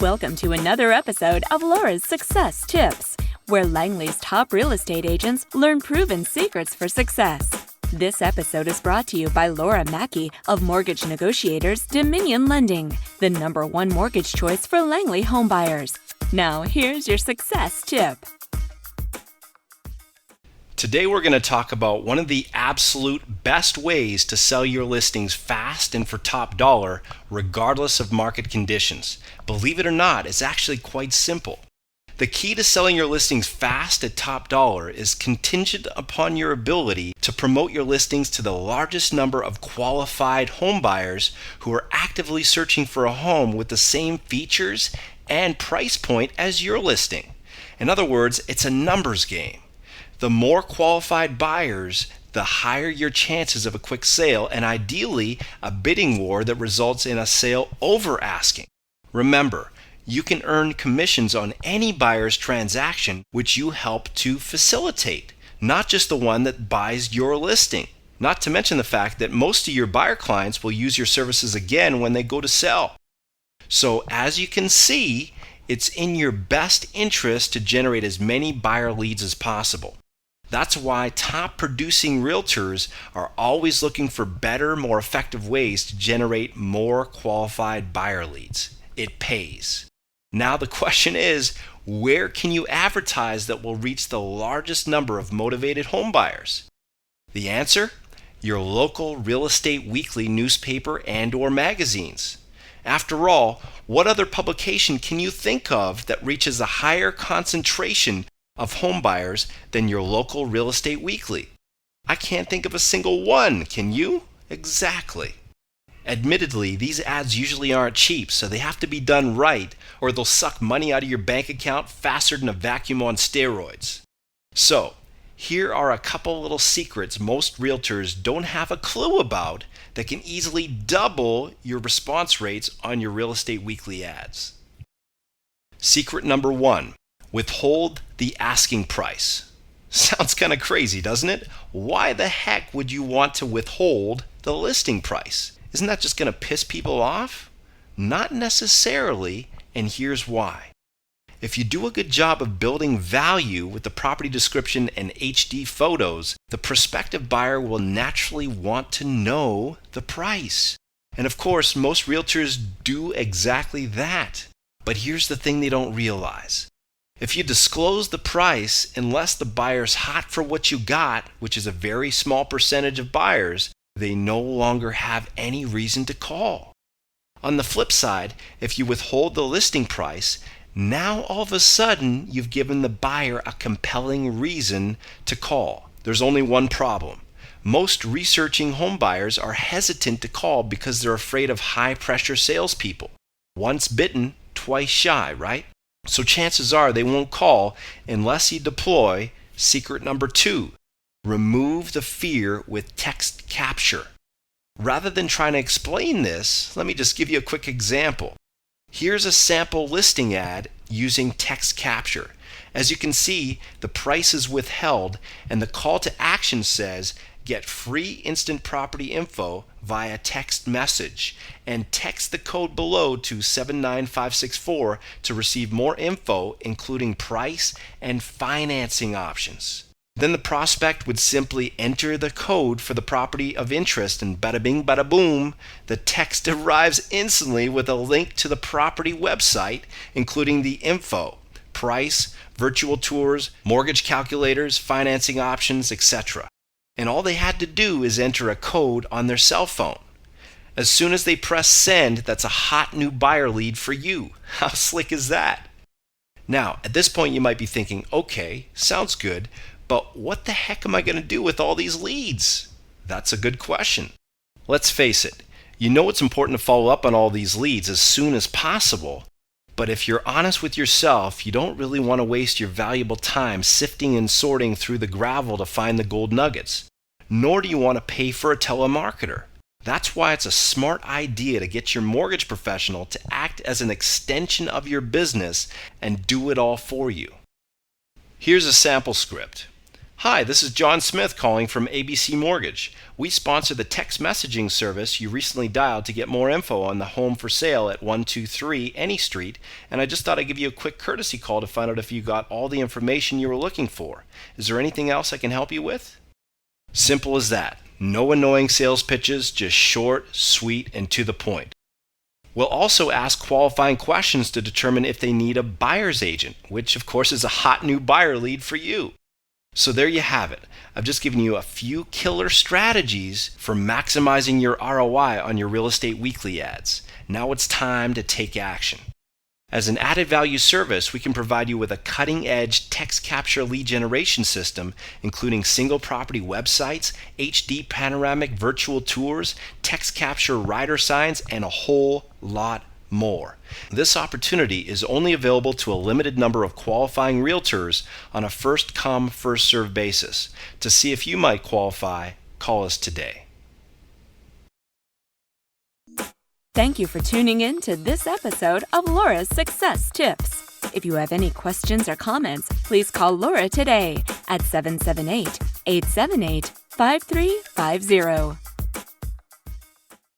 Welcome to another episode of Laura's Success Tips, where Langley's top real estate agents learn proven secrets for success. This episode is brought to you by Laura Mackey of Mortgage Negotiators Dominion Lending, the #1 mortgage choice for Langley homebuyers. Now, here's your success tip. Today we're going to talk about one of the absolute best ways to sell your listings fast and for top dollar, regardless of market conditions. Believe it or not, it's actually quite simple. The key to selling your listings fast at top dollar is contingent upon your ability to promote your listings to the largest number of qualified home buyers who are actively searching for a home with the same features and price point as your listing. In other words, it's a numbers game. The more qualified buyers, the higher your chances of a quick sale and ideally a bidding war that results in a sale over asking. Remember, you can earn commissions on any buyer's transaction which you help to facilitate, not just the one that buys your listing. Not to mention the fact that most of your buyer clients will use your services again when they go to sell. So as you can see, it's in your best interest to generate as many buyer leads as possible. That's why top producing realtors are always looking for better, more effective ways to generate more qualified buyer leads. It pays. Now the question is, where can you advertise that will reach the largest number of motivated home buyers? The answer? Your local real estate weekly newspaper and/or magazines. After all, what other publication can you think of that reaches a higher concentration of home buyers than your local real estate weekly? I can't think of a single one, can you? Exactly. Admittedly, these ads usually aren't cheap, so they have to be done right, or they'll suck money out of your bank account faster than a vacuum on steroids. So, here are a couple little secrets most realtors don't have a clue about that can easily double your response rates on your real estate weekly ads. Secret number 1. Withhold the asking price. Sounds kind of crazy, doesn't it? Why the heck would you want to withhold the listing price? Isn't that just going to piss people off? Not necessarily, and here's why. If you do a good job of building value with the property description and HD photos, the prospective buyer will naturally want to know the price. And of course, most realtors do exactly that. But here's the thing they don't realize. If you disclose the price, unless the buyer's hot for what you got, which is a very small percentage of buyers, they no longer have any reason to call. On the flip side, if you withhold the listing price, now all of a sudden you've given the buyer a compelling reason to call. There's only one problem. Most researching home buyers are hesitant to call because they're afraid of high-pressure salespeople. Once bitten, twice shy, right? So chances are they won't call unless you deploy secret number 2. Remove the fear with text capture. Rather than trying to explain this, let me just give you a quick example. Here's a sample listing ad using text capture. As you can see, the price is withheld and the call to action says, get free instant property info via text message and text the code below to 79564 to receive more info, including price and financing options. Then the prospect would simply enter the code for the property of interest and bada bing bada boom, the text arrives instantly with a link to the property website, including the info, price, virtual tours, mortgage calculators, financing options, etc. And all they had to do is enter a code on their cell phone. As soon as they press send, that's a hot new buyer lead for you. How slick is that? Now, at this point you might be thinking, okay, sounds good, but what the heck am I going to do with all these leads? That's a good question. Let's face it, you know it's important to follow up on all these leads as soon as possible, but if you're honest with yourself, you don't really want to waste your valuable time sifting and sorting through the gravel to find the gold nuggets, nor do you want to pay for a telemarketer. That's why it's a smart idea to get your mortgage professional to act as an extension of your business and do it all for you. Here's a sample script. Hi, this is John Smith calling from ABC Mortgage. We sponsor the text messaging service you recently dialed to get more info on the home for sale at 123 Any Street, and I just thought I'd give you a quick courtesy call to find out if you got all the information you were looking for. Is there anything else I can help you with? Simple as that. No annoying sales pitches, just short, sweet, and to the point. We'll also ask qualifying questions to determine if they need a buyer's agent, which of course is a hot new buyer lead for you. So there you have it. I've just given you a few killer strategies for maximizing your ROI on your Real Estate Weekly ads. Now it's time to take action. As an added value service, we can provide you with a cutting-edge text capture lead generation system, including single property websites, HD panoramic virtual tours, text capture rider signs, and a whole lot more. This opportunity is only available to a limited number of qualifying realtors on a first-come, first-served basis. To see if you might qualify, call us today. Thank you for tuning in to this episode of Laura's Success Tips. If you have any questions or comments, please call Laura today at 778-878-5350.